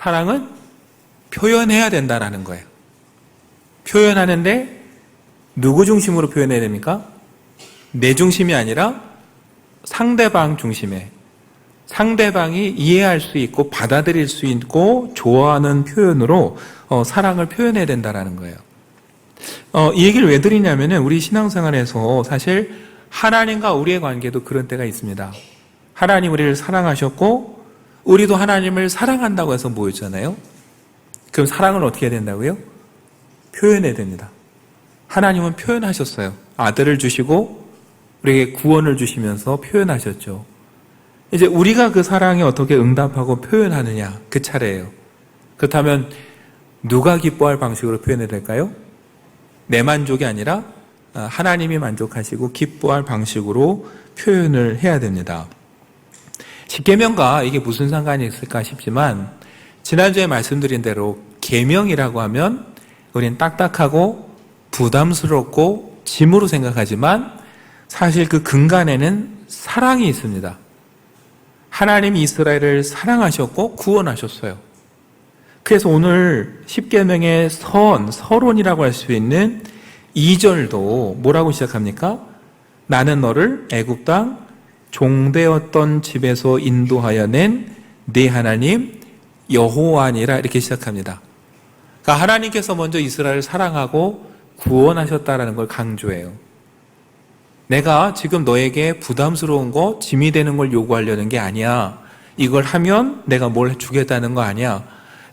사랑은 표현해야 된다라는 거예요. 표현하는데 누구 중심으로 표현해야 됩니까? 내 중심이 아니라 상대방 중심에, 상대방이 이해할 수 있고 받아들일 수 있고 좋아하는 표현으로 사랑을 표현해야 된다라는 거예요. 이 얘기를 왜 드리냐면은 우리 신앙생활에서 사실 하나님과 우리의 관계도 그런 때가 있습니다. 하나님 우리를 사랑하셨고 우리도 하나님을 사랑한다고 해서 모였잖아요. 그럼 사랑을 어떻게 해야 된다고요? 표현해야 됩니다. 하나님은 표현하셨어요. 아들을 주시고 우리에게 구원을 주시면서 표현하셨죠. 이제 우리가 그 사랑에 어떻게 응답하고 표현하느냐, 그 차례예요. 그렇다면 누가 기뻐할 방식으로 표현해야 될까요? 내 만족이 아니라 하나님이 만족하시고 기뻐할 방식으로 표현을 해야 됩니다. 십계명과 이게 무슨 상관이 있을까 싶지만 지난주에 말씀드린 대로 계명이라고 하면 우린 딱딱하고 부담스럽고 짐으로 생각하지만 사실 그 근간에는 사랑이 있습니다. 하나님이 이스라엘을 사랑하셨고 구원하셨어요. 그래서 오늘 십계명의 서론이라고 할 수 있는 2절도 뭐라고 시작합니까? 나는 너를 애굽 땅 종되었던 집에서 인도하여 낸 네 하나님 여호와니라 이렇게 시작합니다. 그러니까 하나님께서 먼저 이스라엘을 사랑하고 구원하셨다라는 걸 강조해요. 내가 지금 너에게 부담스러운 거, 짐이 되는 걸 요구하려는 게 아니야. 이걸 하면 내가 뭘 주겠다는 거 아니야.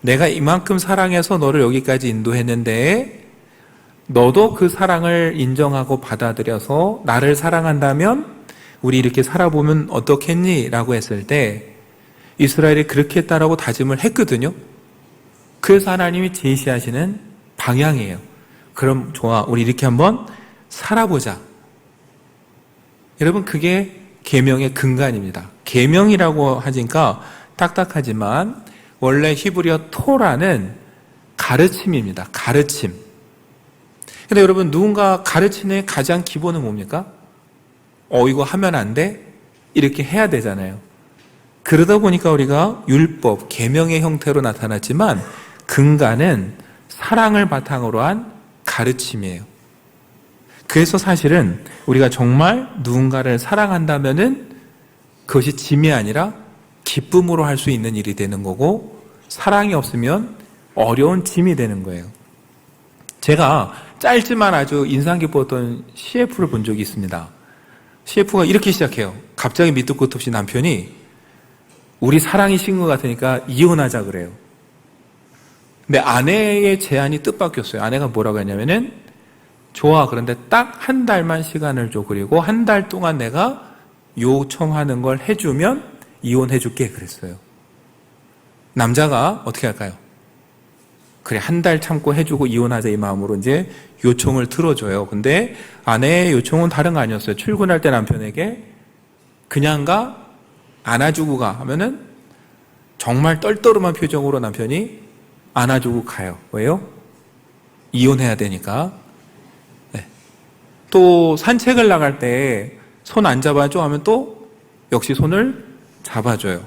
내가 이만큼 사랑해서 너를 여기까지 인도했는데 너도 그 사랑을 인정하고 받아들여서 나를 사랑한다면 우리 이렇게 살아보면 어떻겠니? 라고 했을 때 이스라엘이 그렇게 했다라고 다짐을 했거든요. 그래서 하나님이 제시하시는 방향이에요. 그럼 좋아, 우리 이렇게 한번 살아보자. 여러분, 그게 계명의 근간입니다. 계명이라고 하니까 딱딱하지만 원래 히브리어 토라는 가르침입니다. 가르침. 근데 여러분, 누군가 가르치는 가장 기본은 뭡니까? 이거 하면 안 돼? 이렇게 해야 되잖아요. 그러다 보니까 우리가 율법, 계명의 형태로 나타났지만 근간은 사랑을 바탕으로 한 가르침이에요. 그래서 사실은 우리가 정말 누군가를 사랑한다면은 그것이 짐이 아니라 기쁨으로 할 수 있는 일이 되는 거고 사랑이 없으면 어려운 짐이 되는 거예요. 제가 짧지만 아주 인상 깊었던 CF를 본 적이 있습니다. CF가 이렇게 시작해요. 갑자기 밑도 끝도 없이 남편이 우리 사랑이 식은 것 같으니까 이혼하자 그래요. 근데 아내의 제안이 뜻밖이었어요. 아내가 뭐라고 했냐면은 좋아, 그런데 딱 한 달만 시간을 줘. 그리고 한 달 동안 내가 요청하는 걸 해주면 이혼해줄게 그랬어요. 남자가 어떻게 할까요? 그래, 한 달 참고 해주고 이혼하자 이 마음으로 이제 요청을 들어줘요. 근데 아내의 요청은 다른 거 아니었어요. 출근할 때 남편에게 그냥 가? 안아주고 가 하면은 정말 떨떠름한 표정으로 남편이 안아주고 가요. 왜요? 이혼해야 되니까. 네. 또 산책을 나갈 때 손 안 잡아줘 하면 또 역시 손을 잡아줘요.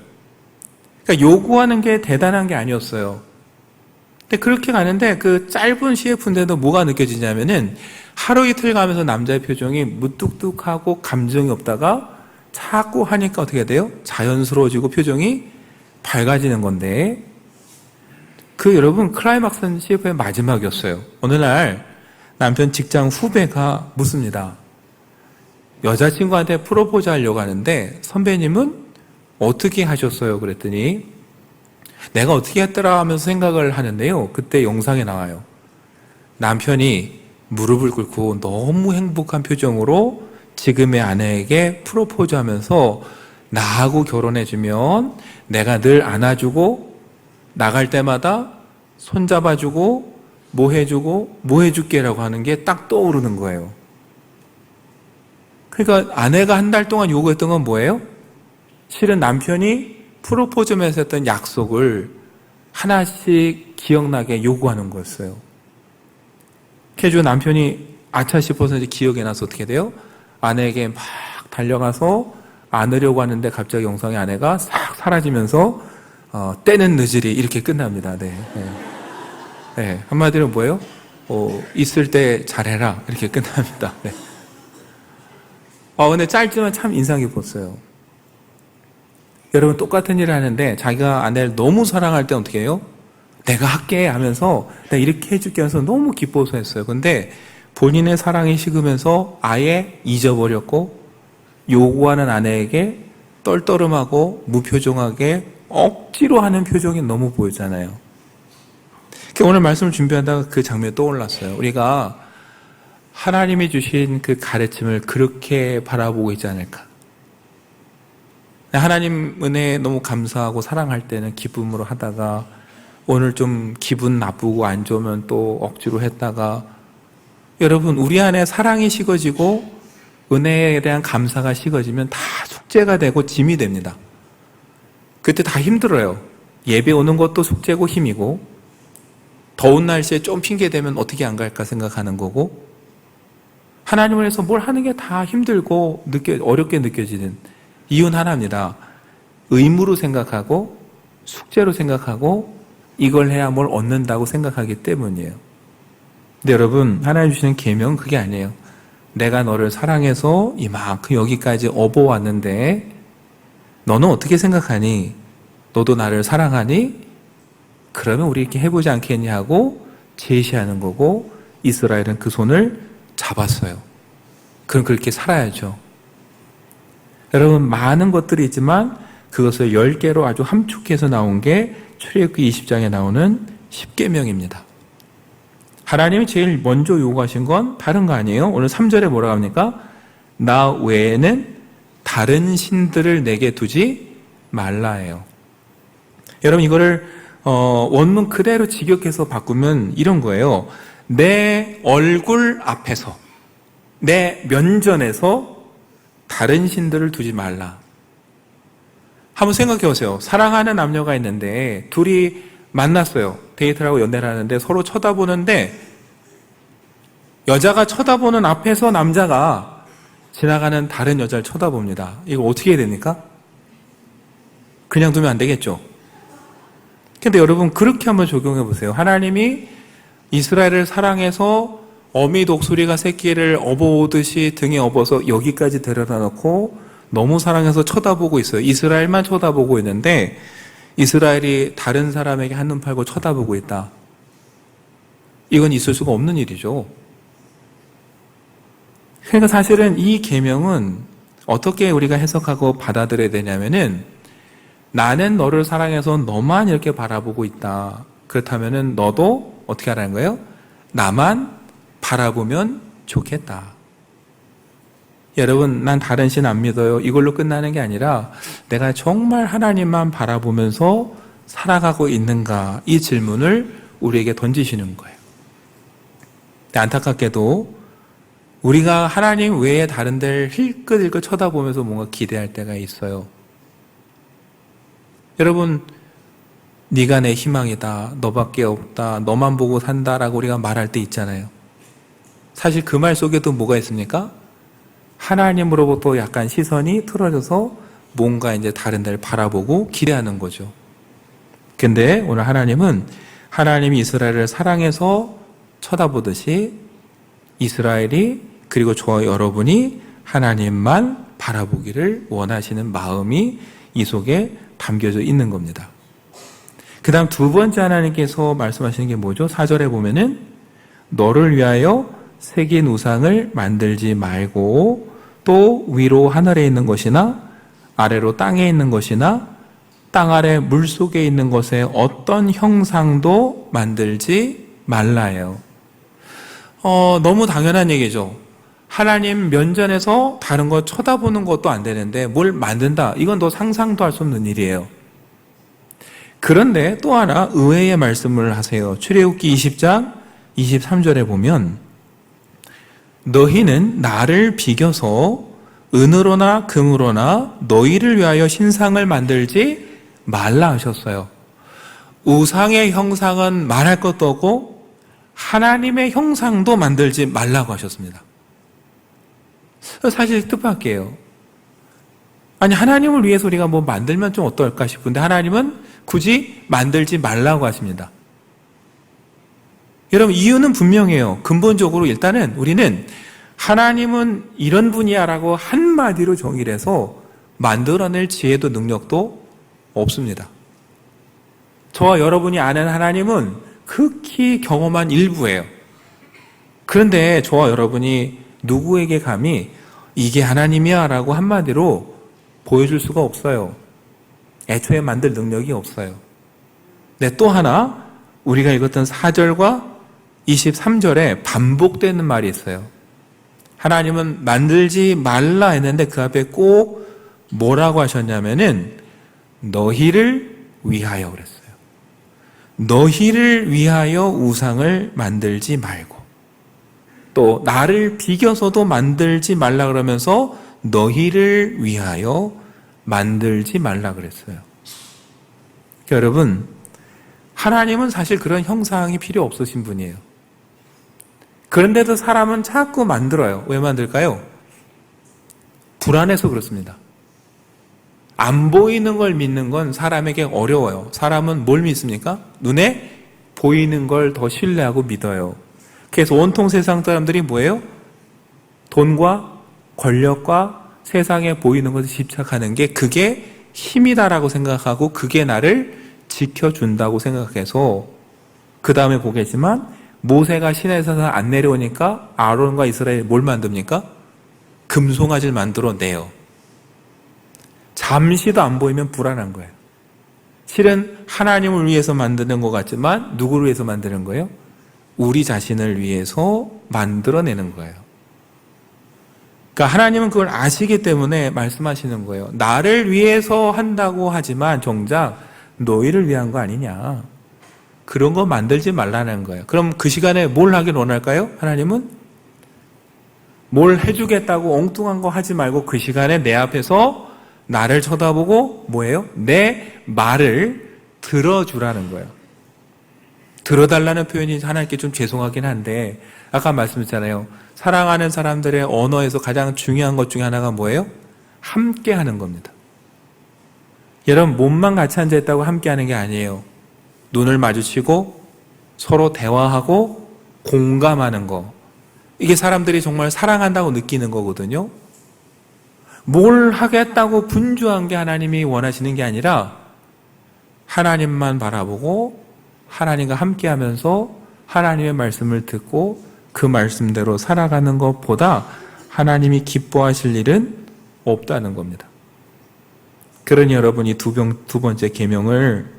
그러니까 요구하는 게 대단한 게 아니었어요. 근데 그렇게 가는데 그 짧은 CF인데도 뭐가 느껴지냐면은 하루 이틀 가면서 남자의 표정이 무뚝뚝하고 감정이 없다가 자꾸 하니까 어떻게 돼요? 자연스러워지고 표정이 밝아지는 건데 그 여러분 클라이막스는 CF의 마지막이었어요. 어느 날 남편 직장 후배가 묻습니다. 여자친구한테 프로포즈 하려고 하는데 선배님은 어떻게 하셨어요? 그랬더니 내가 어떻게 했더라 하면서 생각을 하는데요. 그때 영상에 나와요. 남편이 무릎을 꿇고 너무 행복한 표정으로 지금의 아내에게 프로포즈 하면서 나하고 결혼해주면 내가 늘 안아주고 나갈 때마다 손잡아주고 뭐 해주고 뭐 해줄게라고 하는 게 딱 떠오르는 거예요. 그러니까 아내가 한 달 동안 요구했던 건 뭐예요? 실은 남편이 프로포즈면서 했던 약속을 하나씩 기억나게 요구하는 거였어요. 그래서 남편이 아차 싶어서 이제 기억이 나서 어떻게 돼요? 아내에게 막 달려가서 안으려고 하는데 갑자기 영상에 아내가 싹 사라지면서 때는 늦으리 이렇게 끝납니다. 네. 네. 네. 한마디로 뭐예요? 있을 때 잘해라 이렇게 끝납니다. 네. 근데 짧지만 참 인상 깊었어요. 여러분 똑같은 일을 하는데 자기가 아내를 너무 사랑할 때 어떻게 해요? 내가 할게 하면서 내가 이렇게 해줄게 하면서 너무 기뻐서 했어요. 근데 본인의 사랑이 식으면서 아예 잊어버렸고 요구하는 아내에게 떨떠름하고 무표정하게 억지로 하는 표정이 너무 보였잖아요. 오늘 말씀을 준비하다가 그 장면이 떠올랐어요. 우리가 하나님이 주신 그 가르침을 그렇게 바라보고 있지 않을까. 하나님 은혜에 너무 감사하고 사랑할 때는 기쁨으로 하다가 오늘 좀 기분 나쁘고 안 좋으면 또 억지로 했다가 여러분 우리 안에 사랑이 식어지고 은혜에 대한 감사가 식어지면 다 숙제가 되고 짐이 됩니다. 그때 다 힘들어요. 예배 오는 것도 숙제고 힘이고 더운 날씨에 좀 핑계대면 어떻게 안 갈까 생각하는 거고 하나님을 위해서 뭘 하는 게 다 힘들고 어렵게 느껴지는 이유는 하나입니다. 의무로 생각하고 숙제로 생각하고 이걸 해야 뭘 얻는다고 생각하기 때문이에요. 근데 여러분 하나님 주시는 계명은 그게 아니에요. 내가 너를 사랑해서 이만큼 여기까지 업어왔는데 너는 어떻게 생각하니? 너도 나를 사랑하니? 그러면 우리 이렇게 해보지 않겠냐 하고 제시하는 거고 이스라엘은 그 손을 잡았어요. 그럼 그렇게 살아야죠. 여러분 많은 것들이 있지만 그것을 10개로 아주 함축해서 나온 게 출애굽기 20장에 나오는 10계명입니다. 하나님이 제일 먼저 요구하신 건 다른 거 아니에요? 오늘 3절에 뭐라고 합니까? 나 외에는 다른 신들을 내게 두지 말라예요. 여러분 이거를 원문 그대로 직역해서 바꾸면 이런 거예요. 내 얼굴 앞에서 내 면전에서 다른 신들을 두지 말라. 한번 생각해 보세요. 사랑하는 남녀가 있는데 둘이 만났어요. 데이트를 하고 연애를 하는데 서로 쳐다보는데 여자가 쳐다보는 앞에서 남자가 지나가는 다른 여자를 쳐다봅니다. 이거 어떻게 해야 됩니까? 그냥 두면 안 되겠죠. 근데 여러분 그렇게 한번 적용해 보세요. 하나님이 이스라엘을 사랑해서 어미 독수리가 새끼를 업어오듯이 등에 업어서 여기까지 데려다 놓고 너무 사랑해서 쳐다보고 있어요. 이스라엘만 쳐다보고 있는데 이스라엘이 다른 사람에게 한눈 팔고 쳐다보고 있다. 이건 있을 수가 없는 일이죠. 그러니까 사실은 이 계명은 어떻게 우리가 해석하고 받아들여야 되냐면은 나는 너를 사랑해서 너만 이렇게 바라보고 있다. 그렇다면은 너도 어떻게 하라는 거예요? 나만 바라보면 좋겠다. 여러분, 난 다른 신 안 믿어요. 이걸로 끝나는 게 아니라 내가 정말 하나님만 바라보면서 살아가고 있는가? 이 질문을 우리에게 던지시는 거예요. 안타깝게도 우리가 하나님 외에 다른 데를 힐끗힐끗 쳐다보면서 뭔가 기대할 때가 있어요. 여러분, 네가 내 희망이다. 너밖에 없다. 너만 보고 산다라고 우리가 말할 때 있잖아요. 사실 그 말 속에도 뭐가 있습니까? 하나님으로부터 약간 시선이 틀어져서 뭔가 이제 다른 데를 바라보고 기대하는 거죠. 근데 오늘 하나님은 하나님이 이스라엘을 사랑해서 쳐다보듯이 이스라엘이 그리고 저와 여러분이 하나님만 바라보기를 원하시는 마음이 이 속에 담겨져 있는 겁니다. 그 다음 두 번째 하나님께서 말씀하시는 게 뭐죠? 4절에 보면은 너를 위하여 새긴 우상을 만들지 말고 또 위로 하늘에 있는 것이나 아래로 땅에 있는 것이나 땅 아래 물속에 있는 것에 어떤 형상도 만들지 말라요. 너무 당연한 얘기죠. 하나님 면전에서 다른 거 쳐다보는 것도 안 되는데 뭘 만든다. 이건 더 상상도 할 수 없는 일이에요. 그런데 또 하나 의외의 말씀을 하세요. 출애굽기 20장 23절에 보면 너희는 나를 비겨서 은으로나 금으로나 너희를 위하여 신상을 만들지 말라 하셨어요. 우상의 형상은 말할 것도 없고 하나님의 형상도 만들지 말라고 하셨습니다. 사실 뜻밖이에요. 아니, 하나님을 위해서 우리가 뭐 만들면 좀 어떨까 싶은데 하나님은 굳이 만들지 말라고 하십니다. 여러분, 이유는 분명해요. 근본적으로 일단은 우리는 하나님은 이런 분이야 라고 한마디로 정의를 해서 만들어낼 지혜도 능력도 없습니다. 저와 여러분이 아는 하나님은 극히 경험한 일부예요. 그런데 저와 여러분이 누구에게 감히 이게 하나님이야 라고 한마디로 보여줄 수가 없어요. 애초에 만들 능력이 없어요. 네, 또 하나 우리가 읽었던 4절과 23절에 반복되는 말이 있어요. 하나님은 만들지 말라 했는데 그 앞에 꼭 뭐라고 하셨냐면은 너희를 위하여 그랬어요. 너희를 위하여 우상을 만들지 말고, 또 나를 비겨서도 만들지 말라 그러면서 너희를 위하여 만들지 말라 그랬어요. 그러니까 여러분, 하나님은 사실 그런 형상이 필요 없으신 분이에요. 그런데도 사람은 자꾸 만들어요. 왜 만들까요? 불안해서 그렇습니다. 안 보이는 걸 믿는 건 사람에게 어려워요. 사람은 뭘 믿습니까? 눈에 보이는 걸 더 신뢰하고 믿어요. 그래서 온통 세상 사람들이 뭐예요? 돈과 권력과 세상에 보이는 것에 집착하는 게 그게 힘이다라고 생각하고 그게 나를 지켜준다고 생각해서, 그 다음에 보겠지만 모세가 시내에서 안 내려오니까 아론과 이스라엘이 뭘 만듭니까? 금송아지를 만들어내요. 잠시도 안 보이면 불안한 거예요. 실은 하나님을 위해서 만드는 것 같지만 누구를 위해서 만드는 거예요? 우리 자신을 위해서 만들어내는 거예요. 그러니까 하나님은 그걸 아시기 때문에 말씀하시는 거예요. 나를 위해서 한다고 하지만 정작 너희를 위한 거 아니냐. 그런 거 만들지 말라는 거예요. 그럼 그 시간에 뭘 하길 원할까요? 하나님은 뭘 해주겠다고 엉뚱한 거 하지 말고 그 시간에 내 앞에서 나를 쳐다보고 뭐예요? 내 말을 들어주라는 거예요. 들어달라는 표현이 하나님께 좀 죄송하긴 한데, 아까 말씀드렸잖아요. 사랑하는 사람들의 언어에서 가장 중요한 것 중에 하나가 뭐예요? 함께 하는 겁니다. 여러분, 몸만 같이 앉아있다고 함께 하는 게 아니에요. 눈을 마주치고 서로 대화하고 공감하는 거, 이게 사람들이 정말 사랑한다고 느끼는 거거든요. 뭘 하겠다고 분주한 게 하나님이 원하시는 게 아니라 하나님만 바라보고 하나님과 함께하면서 하나님의 말씀을 듣고 그 말씀대로 살아가는 것보다 하나님이 기뻐하실 일은 없다는 겁니다. 그러니 여러분이 두 번째 계명을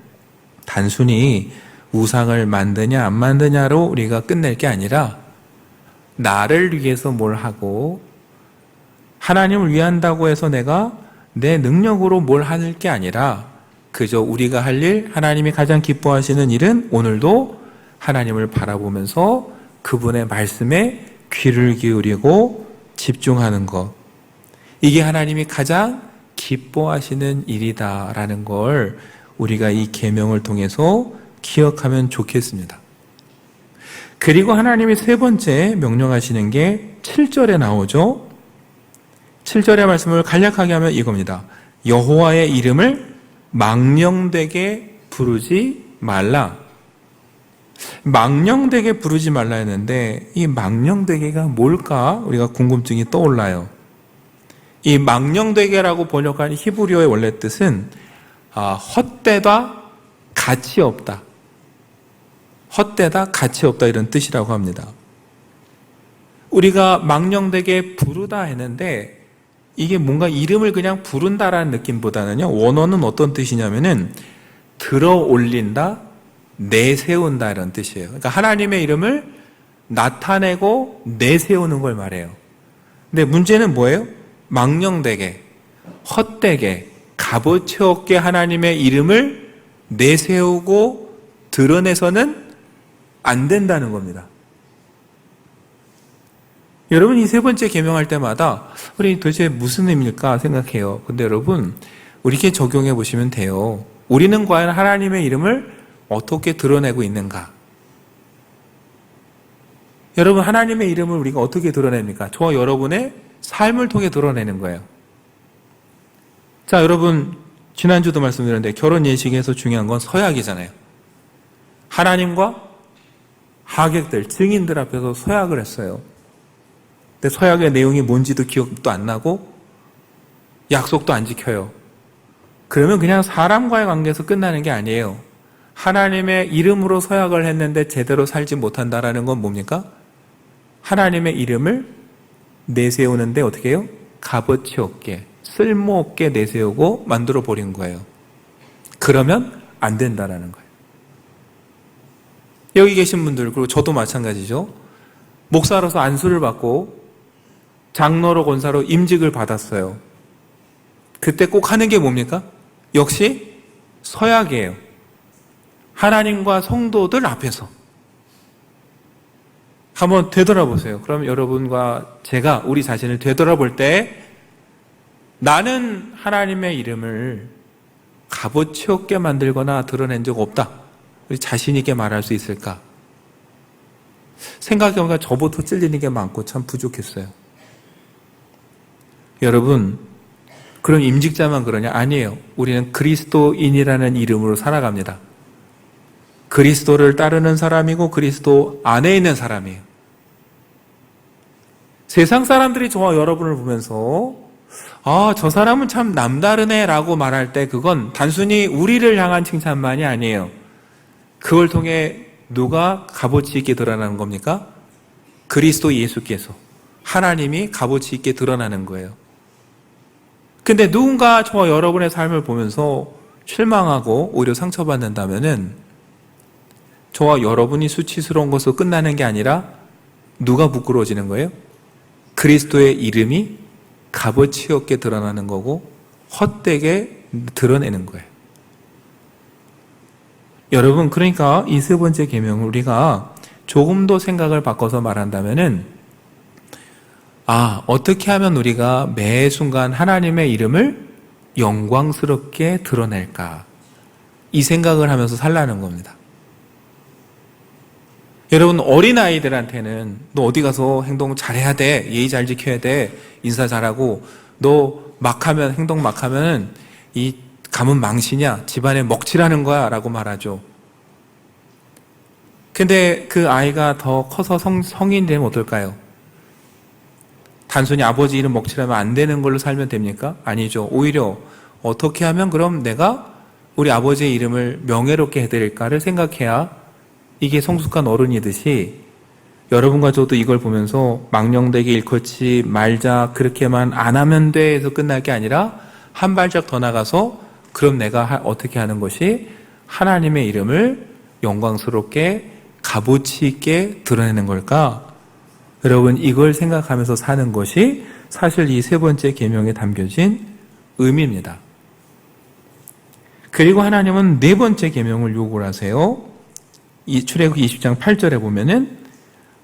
단순히 우상을 만드냐 안 만드냐로 우리가 끝낼 게 아니라 나를 위해서 뭘 하고 하나님을 위한다고 해서 내가 내 능력으로 뭘 하는 게 아니라 그저 우리가 할 일, 하나님이 가장 기뻐하시는 일은 오늘도 하나님을 바라보면서 그분의 말씀에 귀를 기울이고 집중하는 것, 이게 하나님이 가장 기뻐하시는 일이다라는 걸 우리가 이 계명을 통해서 기억하면 좋겠습니다. 그리고 하나님이 세 번째 명령하시는 게 7절에 나오죠. 7절의 말씀을 간략하게 하면 이겁니다. 여호와의 이름을 망령되게 부르지 말라. 망령되게 부르지 말라 했는데 이 망령되게가 뭘까? 우리가 궁금증이 떠올라요. 이 망령되게라고 번역한 히브리어의 원래 뜻은 헛되다, 가치 없다. 헛되다, 가치 없다 이런 뜻이라고 합니다. 우리가 망령되게 부르다 했는데 이게 뭔가 이름을 그냥 부른다라는 느낌보다는요, 원어는 어떤 뜻이냐면은 들어 올린다, 내세운다 이런 뜻이에요. 그러니까 하나님의 이름을 나타내고 내세우는 걸 말해요. 근데 문제는 뭐예요? 망령되게, 헛되게, 값어치 없게 하나님의 이름을 내세우고 드러내서는 안 된다는 겁니다. 여러분, 이 세 번째 계명할 때마다 우리 도대체 무슨 의미일까 생각해요. 근데 여러분, 우리에게 적용해 보시면 돼요. 우리는 과연 하나님의 이름을 어떻게 드러내고 있는가? 여러분, 하나님의 이름을 우리가 어떻게 드러냅니까? 저와 여러분의 삶을 통해 드러내는 거예요. 자, 여러분, 지난주도 말씀드렸는데 결혼 예식에서 중요한 건 서약이잖아요. 하나님과 하객들, 증인들 앞에서 서약을 했어요. 근데 서약의 내용이 뭔지도 기억도 안 나고 약속도 안 지켜요. 그러면 그냥 사람과의 관계에서 끝나는 게 아니에요. 하나님의 이름으로 서약을 했는데 제대로 살지 못한다라는 건 뭡니까? 하나님의 이름을 내세우는데 어떻게 해요? 값어치 없게, 쓸모없게 내세우고 만들어 버린 거예요. 그러면 안 된다라는 거예요. 여기 계신 분들, 그리고 저도 마찬가지죠. 목사로서 안수를 받고 장로로 권사로 임직을 받았어요. 그때 꼭 하는 게 뭡니까? 역시 서약이에요. 하나님과 성도들 앞에서. 한번 되돌아보세요. 그럼 여러분과 제가 우리 자신을 되돌아볼 때 나는 하나님의 이름을 값어치 없게 만들거나 드러낸 적 없다. 우리 자신 있게 말할 수 있을까? 생각해보니까 저부터 찔리는 게 많고 참 부족했어요. 여러분, 그럼 임직자만 그러냐? 아니에요. 우리는 그리스도인이라는 이름으로 살아갑니다. 그리스도를 따르는 사람이고 그리스도 안에 있는 사람이에요. 세상 사람들이 저와 여러분을 보면서 저 사람은 참 남다르네 라고 말할 때 그건 단순히 우리를 향한 칭찬만이 아니에요. 그걸 통해 누가 값어치 있게 드러나는 겁니까? 그리스도 예수께서, 하나님이 값어치 있게 드러나는 거예요. 근데 누군가 저와 여러분의 삶을 보면서 실망하고 오히려 상처받는다면은 저와 여러분이 수치스러운 것으로 끝나는 게 아니라 누가 부끄러워지는 거예요? 그리스도의 이름이 값어치 없게 드러나는 거고 헛되게 드러내는 거예요. 여러분, 그러니까 이 세 번째 계명을 우리가 조금 더 생각을 바꿔서 말한다면은 어떻게 하면 우리가 매 순간 하나님의 이름을 영광스럽게 드러낼까? 이 생각을 하면서 살라는 겁니다. 여러분, 어린아이들한테는 너 어디 가서 행동 잘해야 돼, 예의 잘 지켜야 돼, 인사 잘하고, 너 행동 막 하면 이 가문 망신이야, 집안에 먹칠하는 거야 라고 말하죠. 근데 그 아이가 더 커서 성인 되면 어떨까요? 단순히 아버지 이름 먹칠하면 안 되는 걸로 살면 됩니까? 아니죠. 오히려 어떻게 하면 그럼 내가 우리 아버지의 이름을 명예롭게 해드릴까를 생각해야 이게 성숙한 어른이듯이 여러분과 저도 이걸 보면서 망령되게 일컫지 말자, 그렇게만 안 하면 돼 해서 끝날 게 아니라 한 발짝 더 나가서 그럼 내가 어떻게 하는 것이 하나님의 이름을 영광스럽게 값어치 있게 드러내는 걸까? 여러분, 이걸 생각하면서 사는 것이 사실 이 세 번째 계명에 담겨진 의미입니다. 그리고 하나님은 네 번째 계명을 요구를 하세요. 이 출애굽기 20장 8절에 보면은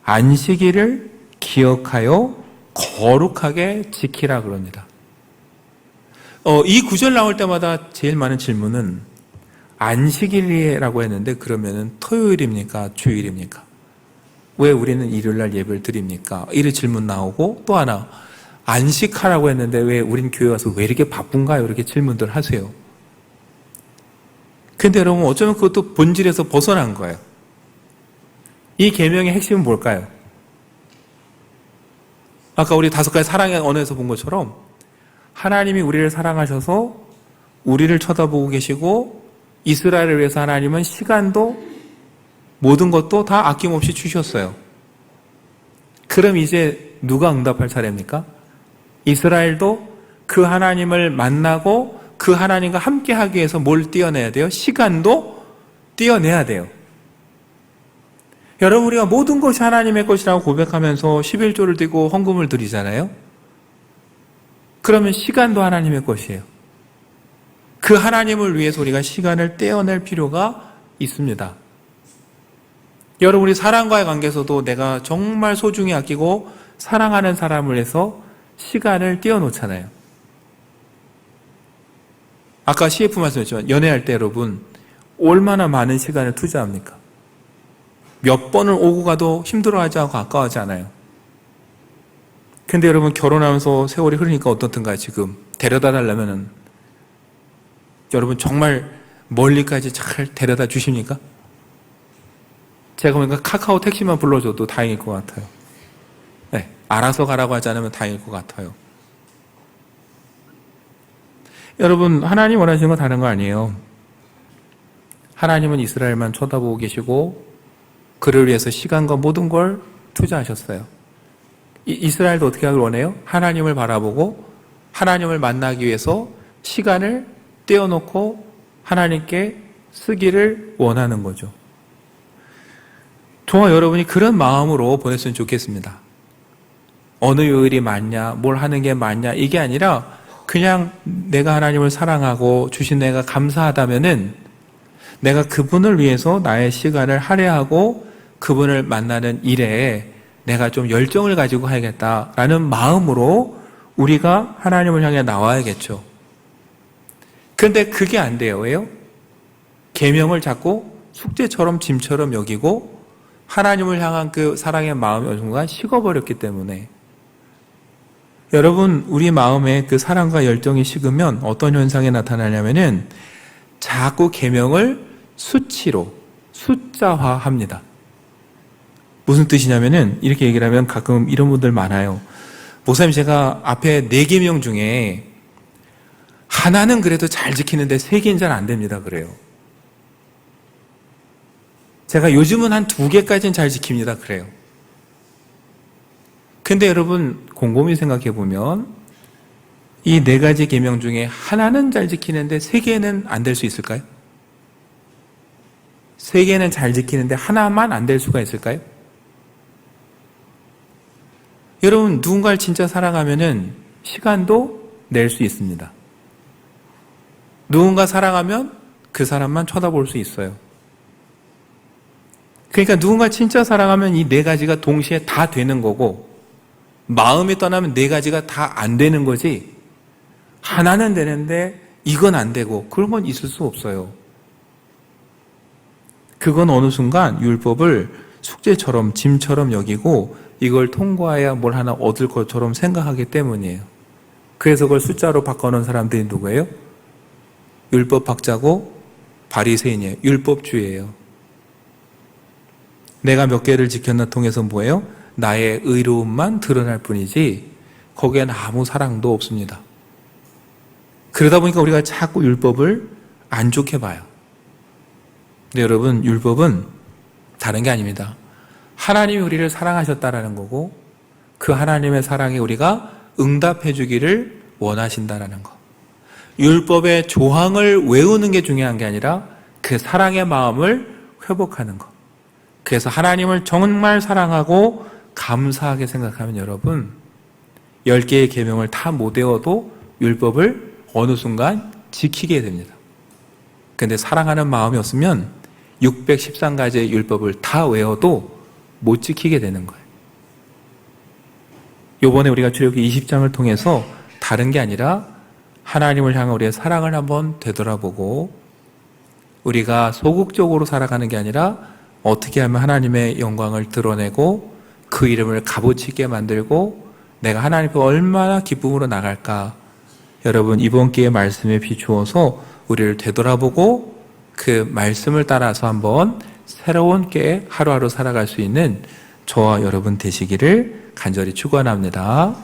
안식일을 기억하여 거룩하게 지키라 그럽니다. 이 구절 나올 때마다 제일 많은 질문은 안식일이라고 했는데 그러면은 토요일입니까? 주일입니까? 왜 우리는 일요일날 예배를 드립니까? 이런 질문 나오고 또 하나, 안식하라고 했는데 왜 우린 교회 와서 왜 이렇게 바쁜가요? 이렇게 질문들 하세요. 근데 여러분, 어쩌면 그것도 본질에서 벗어난 거예요. 이 계명의 핵심은 뭘까요? 아까 우리 5가지 사랑의 언어에서 본 것처럼 하나님이 우리를 사랑하셔서 우리를 쳐다보고 계시고 이스라엘을 위해서 하나님은 시간도 모든 것도 다 아낌없이 주셨어요. 그럼 이제 누가 응답할 차례입니까? 이스라엘도 그 하나님을 만나고 그 하나님과 함께 하기 위해서 뭘 떼어내야 돼요? 시간도 떼어내야 돼요. 여러분, 우리가 모든 것이 하나님의 것이라고 고백하면서 11조를 드리고 헌금을 드리잖아요. 그러면 시간도 하나님의 것이에요. 그 하나님을 위해서 우리가 시간을 떼어낼 필요가 있습니다. 여러분, 우리 사랑과의 관계에서도 내가 정말 소중히 아끼고 사랑하는 사람을 위해서 시간을 떼어놓잖아요. 아까 CF 말씀했지만 연애할 때 여러분 얼마나 많은 시간을 투자합니까? 몇 번을 오고 가도 힘들어하지 않고 아까워하지 않아요. 근데 여러분, 결혼하면서 세월이 흐르니까 어떻든가요? 지금 데려다 달라면은 여러분 정말 멀리까지 잘 데려다 주십니까? 제가 보니까 카카오 택시만 불러줘도 다행일 것 같아요. 네, 알아서 가라고 하지 않으면 다행일 것 같아요. 여러분, 하나님 원하시는 건 다른 거 아니에요. 하나님은 이스라엘만 쳐다보고 계시고 그를 위해서 시간과 모든 걸 투자하셨어요. 이스라엘도 어떻게 하길 원해요? 하나님을 바라보고 하나님을 만나기 위해서 시간을 떼어놓고 하나님께 쓰기를 원하는 거죠. 저와 여러분이 그런 마음으로 보냈으면 좋겠습니다. 어느 요일이 맞냐, 뭘 하는 게 맞냐, 이게 아니라 그냥 내가 하나님을 사랑하고 주신 내가 감사하다면은 내가 그분을 위해서 나의 시간을 할애하고 그분을 만나는 일에 내가 좀 열정을 가지고 해야겠다라는 마음으로 우리가 하나님을 향해 나와야겠죠. 그런데 그게 안 돼요. 왜요? 계명을 자꾸 숙제처럼 짐처럼 여기고 하나님을 향한 그 사랑의 마음이 어느 순간 식어버렸기 때문에 여러분, 우리 마음에 그 사랑과 열정이 식으면 어떤 현상이 나타나냐면은 자꾸 계명을 수치로 숫자화합니다. 무슨 뜻이냐면은 이렇게 얘기를 하면 가끔 이런 분들 많아요. 목사님, 제가 앞에 4계명 중에 하나는 그래도 잘 지키는데 3개는 잘 안 됩니다. 그래요. 제가 요즘은 한 2개까지는 잘 지킵니다. 그래요. 근데 여러분 곰곰이 생각해 보면 이 4가지 계명 중에 하나는 잘 지키는데 3개는 안 될 수 있을까요? 3개는 잘 지키는데 하나만 안 될 수가 있을까요? 여러분, 누군가를 진짜 사랑하면은 시간도 낼 수 있습니다. 누군가 사랑하면 그 사람만 쳐다볼 수 있어요. 그러니까 누군가 진짜 사랑하면 이 4가지가 동시에 다 되는 거고 마음이 떠나면 4가지가 다 안 되는 거지 하나는 되는데 이건 안 되고 그런 건 있을 수 없어요. 그건 어느 순간 율법을 숙제처럼 짐처럼 여기고 이걸 통과해야 뭘 하나 얻을 것처럼 생각하기 때문이에요. 그래서 그걸 숫자로 바꿔놓은 사람들이 누구예요? 율법 박자고 바리새인이에요. 율법주의예요. 내가 몇 개를 지켰나 통해서 뭐예요? 나의 의로움만 드러날 뿐이지 거기에는 아무 사랑도 없습니다. 그러다 보니까 우리가 자꾸 율법을 안 좋게 봐요. 근데 여러분, 율법은 다른 게 아닙니다. 하나님이 우리를 사랑하셨다라는 거고 그 하나님의 사랑에 우리가 응답해 주기를 원하신다라는 거. 율법의 조항을 외우는 게 중요한 게 아니라 그 사랑의 마음을 회복하는 거. 그래서 하나님을 정말 사랑하고 감사하게 생각하면 여러분 10개의 계명을 다 못 외워도 율법을 어느 순간 지키게 됩니다. 그런데 사랑하는 마음이 없으면 613가지의 율법을 다 외워도 못 지키게 되는 거예요. 이번에 우리가 출애굽기 20장을 통해서 다른 게 아니라 하나님을 향한 우리의 사랑을 한번 되돌아보고 우리가 소극적으로 살아가는 게 아니라 어떻게 하면 하나님의 영광을 드러내고 그 이름을 값어치 있게 만들고 내가 하나님 앞에 얼마나 기쁨으로 나갈까. 여러분, 이번 기회의 말씀에 비추어서 우리를 되돌아보고 그 말씀을 따라서 한번 새로운 게 하루하루 살아갈 수 있는 저와 여러분 되시기를 간절히 축원합니다.